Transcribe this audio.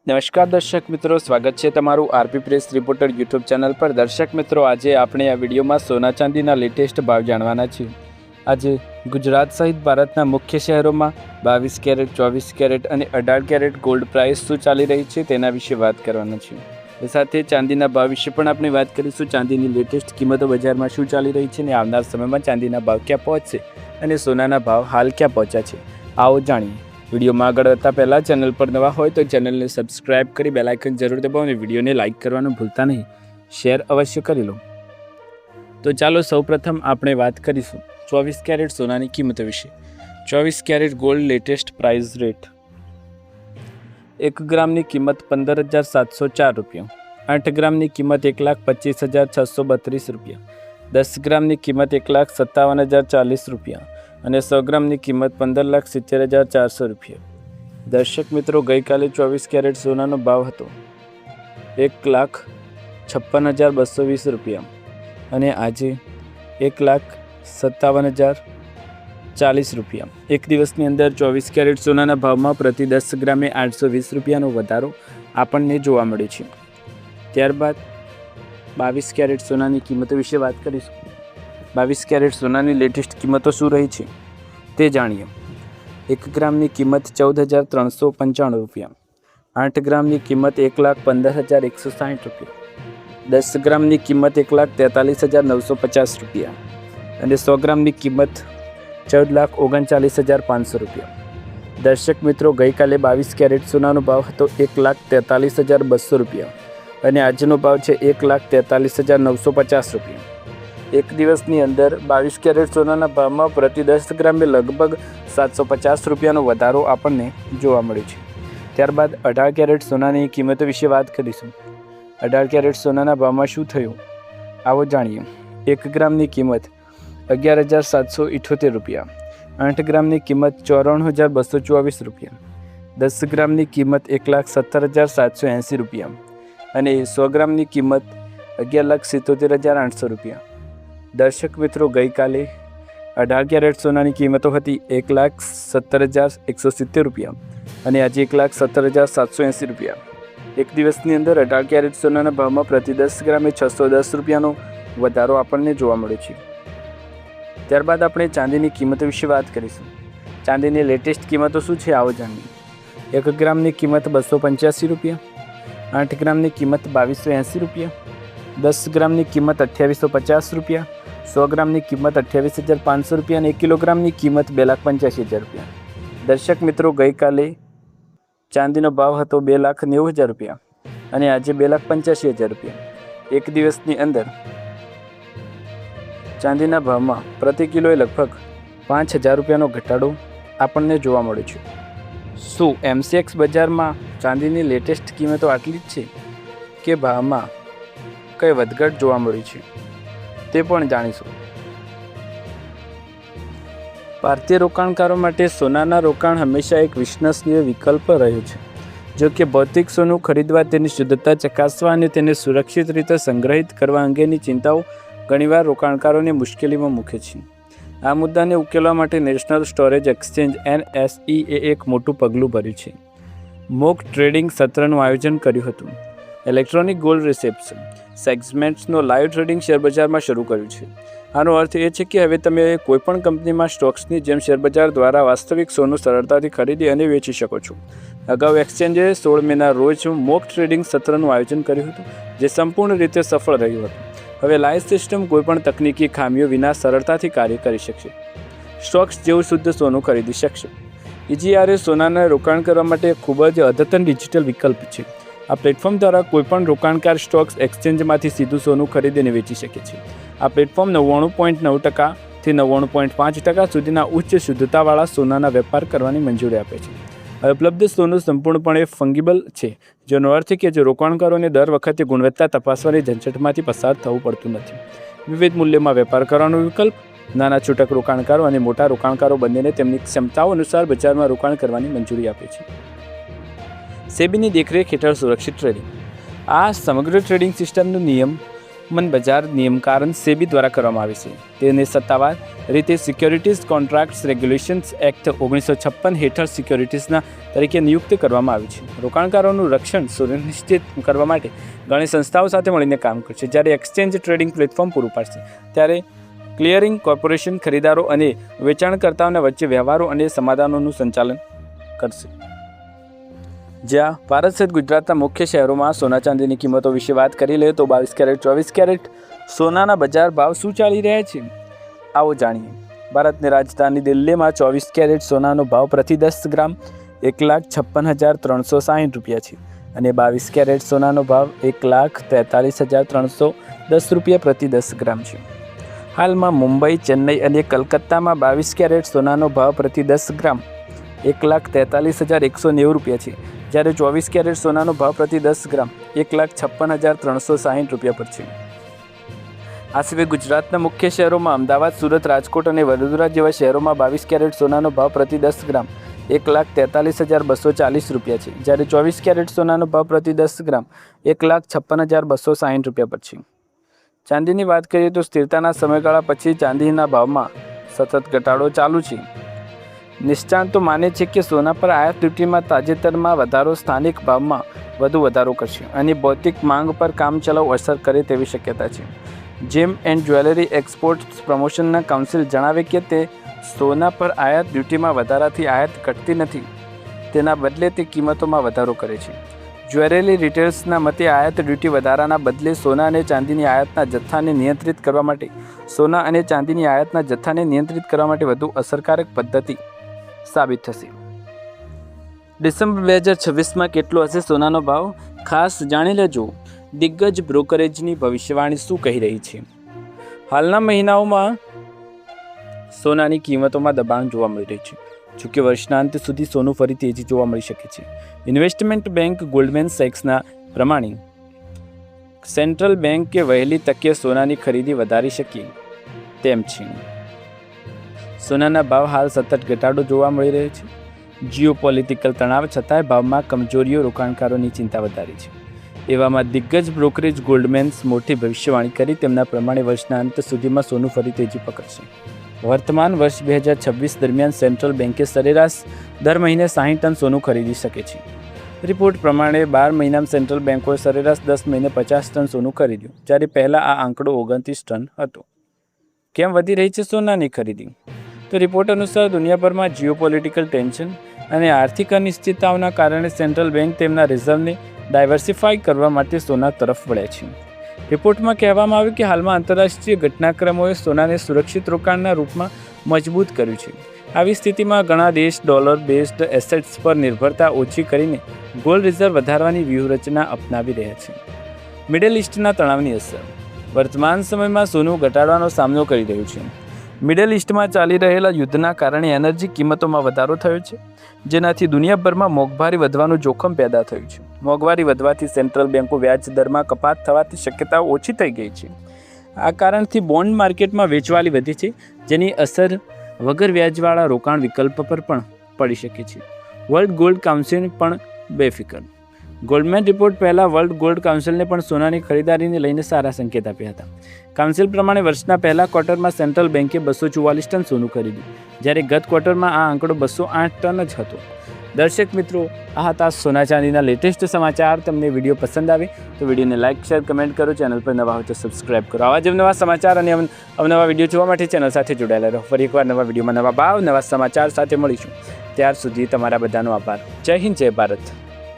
નમસ્કાર દર્શક મિત્રો, સ્વાગત છે તમારું RP press reporter YouTube channel પર। દર્શક મિત્રો, આજે આપણે આ વિડીયોમાં સોના ચાંદીના લેટેસ્ટ ભાવ જાણવાના છીએ। આજે ગુજરાત સહિત ભારતના મુખ્ય શહેરોમાં 22 કેરેટ, 24 કેરેટ અને 18 કેરેટ ગોલ્ડ પ્રાઇસ શું ચાલી રહી છે તેના વિશે વાત કરવાના છીએ। એ સાથે ચાંદીના ભાવ વિશે પણ આપણે વાત કરીશું। ચાંદીની લેટેસ્ટ કિંમતો બજારમાં શું ચાલી રહી છે અને આવનાર સમયમાં ચાંદીના ભાવ ક્યાં પહોંચશે અને સોનાના ભાવ હાલ ક્યાં પહોંચ્યા છે, આવો જાણીએ। વિડીયોમાં આગળ વધતા પહેલાં ચેનલ પર નવા હોય તો ચેનલને સબસ્ક્રાઇબ કરી બેલ આઇકન જરૂર દબાવો અને વિડીયોને લાઇક કરવાનું ભૂલતા નહીં, શેર અવશ્ય કરી લો। તો ચાલો સૌપ્રથમ આપણે વાત કરીશું 24 કેરેટ સોનાની કિંમતો વિશે। 24 caret gold latest price rate: 1 ગ્રામની કિંમત 15,704 રૂપિયા, 8 ગ્રામની કિંમત 1,25,632 રૂપિયા, 10 ગ્રામની કિંમત 1,57,040 રૂપિયા અને 100 ગ્રામની કિંમત 15,70,400 રૂપિયા। દર્શક મિત્રો, ગઈકાલે 24 કેરેટ સોનાનો ભાવ હતો 1,56,220 રૂપિયા અને આજે 1,57,040 રૂપિયા। એક દિવસની અંદર 24 કેરેટ સોનાના ભાવમાં પ્રતિ 10 ગ્રામે 820 રૂપિયાનો વધારો આપણને જોવા મળે છે। ત્યારબાદ 22 કેરેટ સોનાની કિંમતો વિશે વાત કરીશું। 22 કેરેટ સોનાની લેટેસ્ટ કિંમતો શું રહી છે તે જાણીએ। 1 ગ્રામની કિંમત 14,395 રૂપિયા, 8 ગ્રામની કિંમત 1,15,160 રૂપિયા, 10 ગ્રામની કિંમત 1,43,950 રૂપિયા અને 100 ગ્રામની કિંમત 14,39,500 રૂપિયા। દર્શક મિત્રો, ગઈકાલે 22 કેરેટ સોનાનો ભાવ હતો 1,43,200 રૂપિયા અને આજનો ભાવ છે 1,43,950 રૂપિયા। એક દિવસની અંદર 22 કેરેટ સોનાના ભાવમાં પ્રતિ 10 ગ્રામે લગભગ 750 રૂપિયાનો વધારો આપણને જોવા મળે છે। ત્યારબાદ 18 કેરેટ સોનાની કિંમતો વિશે વાત કરીશું। 18 કેરેટ સોનાના ભાવમાં શું થયું, આવો જાણીએ। 1 ગ્રામની કિંમત 11,778 રૂપિયા, 8 ગ્રામની કિંમત 94,224 રૂપિયા, 10 ગ્રામની કિંમત 1,70,780 રૂપિયા અને 100 ગ્રામની કિંમત 11,77,800 રૂપિયા। દર્શક મિત્રો, ગઈકાલે 18 કેરેટ સોનાની કિંમતો હતી 1,70,170 રૂપિયા અને આજે 1,70,780 રૂપિયા। એક દિવસની અંદર 18 કેરેટ સોનાના ભાવમાં પ્રતિ 10 ગ્રામે 610 રૂપિયાનો વધારો આપણને જોવા મળે છે। ત્યારબાદ આપણે ચાંદીની કિંમતો વિશે વાત કરીશું। ચાંદીની લેટેસ્ટ કિંમતો શું છે, આવો જાણીએ। 1 ગ્રામની કિંમત 285 રૂપિયા, 8 ગ્રામની કિંમત 2,280 રૂપિયા, 10 ગ્રામની કિંમત 2,850 રૂપિયા, 100 ગ્રામની કિંમત 28,500 રૂપિયા અને 1 કિલોગ્રામની કિંમત 2,85,000 રૂપિયા। દર્શક મિત્રો, ગઈકાલે ચાંદીનો ભાવ હતો 2,90,000 રૂપિયા અને આજે 2,85,000 રૂપિયા। એક દિવસની અંદર ચાંદીના ભાવમાં પ્રતિ કિલોએ લગભગ 5,000 રૂપિયાનો ઘટાડો આપણને જોવા મળે છે। શું MCX બજારમાં ચાંદીની લેટેસ્ટ કિંમતો આટલી જ છે કે ભાવમાં કંઈ વધઘટ જોવા મળી છે તે પણ જાણીશું। ભારતીય રોકાણકારો માટે સોનાના રોકાણ હંમેશા એક વિશ્વસનીય વિકલ્પ રહ્યો છે। જો કે ભૌતિક સોનું ખરીદવા, તેની શુદ્ધતા ચકાસવા અને તેને સુરક્ષિત રીતે સંગ્રહિત કરવા અંગેની ચિંતાઓ ઘણીવાર રોકાણકારોને મુશ્કેલીમાં મૂકે છે। આ મુદ્દાને ઉકેલવા માટે નેશનલ સ્ટોરેજ એક્સચેન્જ NSE એક મોટું પગલું ભર્યું છે। મોક ટ્રેડિંગ સત્રનું આયોજન કર્યું હતું। ઇલેક્ટ્રોનિક ગોલ્ડ રિસેપ્શન સેગમેન્ટ્સનો લાઈવ ટ્રેડિંગ શેરબજારમાં શરૂ કર્યું છે। આનો અર્થ એ છે કે હવે તમે કોઈપણ કંપનીમાં સ્ટોક્સની જેમ શેરબજાર દ્વારા વાસ્તવિક સોનું સરળતાથી ખરીદી અને વેચી શકો છો। અગાઉ એક્સચેન્જે 16 મેના રોજ મોક ટ્રેડિંગ સત્રનું આયોજન કર્યું હતું, જે સંપૂર્ણ રીતે સફળ રહ્યું હતું। હવે લાઈવ સિસ્ટમ કોઈપણ તકનીકી ખામીઓ વિના સરળતાથી કાર્ય કરી શકશે। સ્ટોક્સ જેવું શુદ્ધ સોનું ખરીદી શકશે। EGRA સોનાના રોકાણ કરવા માટે ખૂબ જ અદ્યતન ડિજિટલ વિકલ્પ છે। આ પ્લેટફોર્મ દ્વારા કોઈપણ રોકાણકાર સ્ટોક્સ એક્સચેન્જમાંથી સીધું સોનું ખરીદીને વેચી શકે છે। આ પ્લેટફોર્મ 99.9% થી 99.5% સુધીના ઉચ્ચ શુદ્ધતાવાળા સોનાના વેપાર કરવાની મંજૂરી આપે છે। ઉપલબ્ધ સોનું સંપૂર્ણપણે ફંગિબલ છે, જેનો અર્થ છે કે જો રોકાણકારોને દર વખતે ગુણવત્તા તપાસવાની ઝંઝટમાંથી પસાર થવું પડતું નથી। વિવિધ મૂલ્યમાં વેપાર કરવાનો વિકલ્પ નાના છૂટક રોકાણકારો અને મોટા રોકાણકારો બંનેને તેમની ક્ષમતાઓ અનુસાર બજારમાં રોકાણ કરવાની મંજૂરી આપે છે। સેબીની દેખરેખ હેઠળ સુરક્ષિત ટ્રેડિંગ: આ સમગ્ર ટ્રેડિંગ સિસ્ટમનો નિયમ બજાર નિયમકારણ સેબી દ્વારા કરવામાં આવે છે. તેને સત્તાવાર રીતે સિક્યોરિટીઝ કોન્ટ્રાક્ટ્સ રેગ્યુલેશન્સ એક્ટ 1956 હેઠળ સિક્યોરિટીઝના તરીકે નિયુક્ત કરવામાં આવી છે. રોકાણકારોનું રક્ષણ સુનિશ્ચિત કરવા માટે ઘણી સંસ્થાઓ સાથે મળીને કામ કરશે. જ્યારે એક્સચેન્જ ટ્રેડિંગ પ્લેટફોર્મ પૂરું પાડશે, ત્યારે ક્લિયરિંગ કોર્પોરેશન ખરીદારો અને વેચાણકર્તાઓના વચ્ચે વ્યવહારો અને સમાધાનોનું સંચાલન કરશે. જ્યાં ભારત સહિત ગુજરાતના મુખ્ય શહેરોમાં સોના ચાંદીની કિંમતો વિશે વાત કરી લઈએ તો 22 કેરેટ 24 કેરેટ સોનાના બજાર ભાવ શું ચાલી રહ્યા છે, આવો જાણીએ. ભારતની રાજધાની દિલ્હીમાં 24 કેરેટ સોનાનો ભાવ પ્રતિ 10 ગ્રામ 1,56,360 રૂપિયા છે અને 22 કેરેટ સોનાનો ભાવ 1,43,310 રૂપિયા પ્રતિ 10 ગ્રામ છે. હાલમાં મુંબઈ, ચેન્નઈ અને કલકત્તામાં 22 કેરેટ સોનાનો ભાવ પ્રતિ 10 ગ્રામ 1,43,190 રૂપિયા છે, જ્યારે 24 કેરેટ સોનાનો ભાવ પ્રતિ 10 ગ્રામ 1,56,360 રૂપિયા પર છે. આ સિવાય ગુજરાતના મુખ્ય શહેરોમાં અમદાવાદ, સુરત, રાજકોટ અને વડોદરા જેવા શહેરોમાં 22 કેરેટ સોનાનો ભાવ પ્રતિ 10 ગ્રામ 1,43,240 રૂપિયા છે, જ્યારે 24 કેરેટ સોનાનો ભાવ પ્રતિ 10 ગ્રામ 1,56,260 રૂપિયા પર છે. ચાંદીની વાત કરીએ તો સ્થિરતાના સમયગાળા પછી ચાંદીના ભાવમાં સતત ઘટાડો ચાલુ છે. નિષ્ણાતો માને છે કે સોના પર આયાત ડ્યુટીમાં તાજેતરમાં વધારો સ્થાનિક ભાવમાં વધુ વધારો કરશે અને ભૌતિક માંગ પર કામચલાઉ અસર કરે તેવી શક્યતા છે. જેમ એન્ડ જ્વેલરી એક્સપોર્ટ્સ પ્રમોશનના કાઉન્સિલ જણાવે કે તે સોના પર આયાત ડ્યુટીમાં વધારાથી આયાત ઘટતી નથી, તેના બદલે તે કિંમતોમાં વધારો કરે છે. જ્વેલરી રિટેલર્સના મતે આયાત ડ્યુટી વધારાના બદલે સોના અને ચાંદીની આયાતના જથ્થાને નિયંત્રિત કરવા માટે વધુ અસરકારક પદ્ધતિ સાબિત થશે. ડિસેમ્બર 2026માં કેટલો હશે સોનાનો ભાવ, ખાસ જાણી લેજો. દિગ્ગજ બ્રોકરેજની ભવિષ્યવાણી શું કહી રહી છે? હાલના મહિનાઓમાં સોનાની કિંમતોમાં દબાણ જોવા મળી રહ્યું છે, જોકે વર્ષના અંત સુધી સોનું ફરી તેજી જોવા મળી શકે છે. ઇન્વેસ્ટમેન્ટ બેંક ગોલ્ડમેન સેક્સના પ્રમાણે સેન્ટ્રલ બેંકે વહેલી તકે સોનાની ખરીદી વધારી શકે તેમ છે. સોનાના ભાવ હાલ સતત ઘટાડો જોવા મળી રહ્યો છે. જીઓપોલિટિકલ તણાવ છતાંય ભાવમાં કમજોરીઓ રોકાણકારોની ચિંતા વધારી છે. એવામાં દિગ્ગજ બ્રોકરેજ ગોલ્ડમેન્સ મોટી ભવિષ્યવાણી કરી તેમના પ્રમાણે વર્ષના અંત સુધીમાં સોનું ફરી તેજી પકડશે. વર્તમાન વર્ષ 2026 દરમિયાન સેન્ટ્રલ બેંકે સરેરાશ દર મહિને 60 ટન સોનું ખરીદી શકે છે. રિપોર્ટ પ્રમાણે 12 મહિનામાં સેન્ટ્રલ બેંકોએ સરેરાશ 10 મહિને 50 ટન સોનું ખરીદ્યું, જ્યારે પહેલાં આ આંકડો 29 ટન હતો. કેમ વધી રહી છે સોનાની ખરીદી? તો રિપોર્ટ અનુસાર દુનિયાભરમાં જીઓપોલિટિકલ ટેન્શન અને આર્થિક અનિશ્ચિતતાઓના કારણે સેન્ટ્રલ બેંક તેમના રિઝર્વને ડાયવર્સિફાઈ કરવા માટે સોના તરફ વળ્યા છે. રિપોર્ટમાં કહેવામાં આવ્યું કે હાલમાં આંતરરાષ્ટ્રીય ઘટનાક્રમોએ સોનાને સુરક્ષિત રોકાણના રૂપમાં મજબૂત કર્યું છે. આવી સ્થિતિમાં ઘણા દેશ ડોલર બેઝડ એસેટ્સ પર નિર્ભરતા ઓછી કરીને ગોલ્ડ રિઝર્વ વધારવાની વ્યૂહરચના અપનાવી રહ્યા છે. મિડલ ઇસ્ટના તણાવની અસર. વર્તમાન સમયમાં સોનું ઘટાડવાનો સામનો કરી રહ્યું છે. મિડલ ઇસ્ટમાં ચાલી રહેલા યુદ્ધના કારણે એનર્જી કિંમતોમાં વધારો થયો છે, જેનાથી દુનિયાભરમાં મોંઘવારી વધવાનું જોખમ પેદા થયું છે. મોંઘવારી વધવાથી સેન્ટ્રલ બેન્કો વ્યાજ દરમાં કપાત થવાથી શક્યતાઓ ઓછી થઈ ગઈ છે. આ કારણથી બોન્ડ માર્કેટમાં વેચવાલી વધી છે, જેની અસર વગર વ્યાજવાળા રોકાણ વિકલ્પ પર પણ પડી શકે છે. વર્લ્ડ ગોલ્ડ કાઉન્સિલ પણ બેફિકર. ગોલ્ડમેન રિપોર્ટ પહેલાં વર્લ્ડ ગોલ્ડ કાઉન્સિલને પણ સોનાની ખરીદારીને લઈને સારા સંકેત આપ્યા હતા. કાઉન્સિલ પ્રમાણે વર્ષના પહેલા ક્વાર્ટરમાં સેન્ટ્રલ બેન્કે 244 ટન સોનું ખરીદ્યું, જ્યારે ગત ક્વાર્ટરમાં આ આંકડો 208 ટન જ હતો. દર્શક મિત્રો, આ હતા સોના ચાંદીના લેટેસ્ટ સમાચાર. તમને વિડીયો પસંદ આવે તો વિડીયોને લાઇક, શેર, કમેન્ટ કરો. ચેનલ પર નવા હોય તો સબસ્ક્રાઇબ કરો. આવા જ નવા સમાચાર અને અવનવા વિડીયો જોવા માટે ચેનલ સાથે જોડાયેલા રહો. ફરી એકવાર નવા વિડીયોમાં નવા ભાવ, નવા સમાચાર સાથે મળીશું. ત્યાર સુધી તમારા બધાનો આભાર. જય હિન્દ, જય ભારત.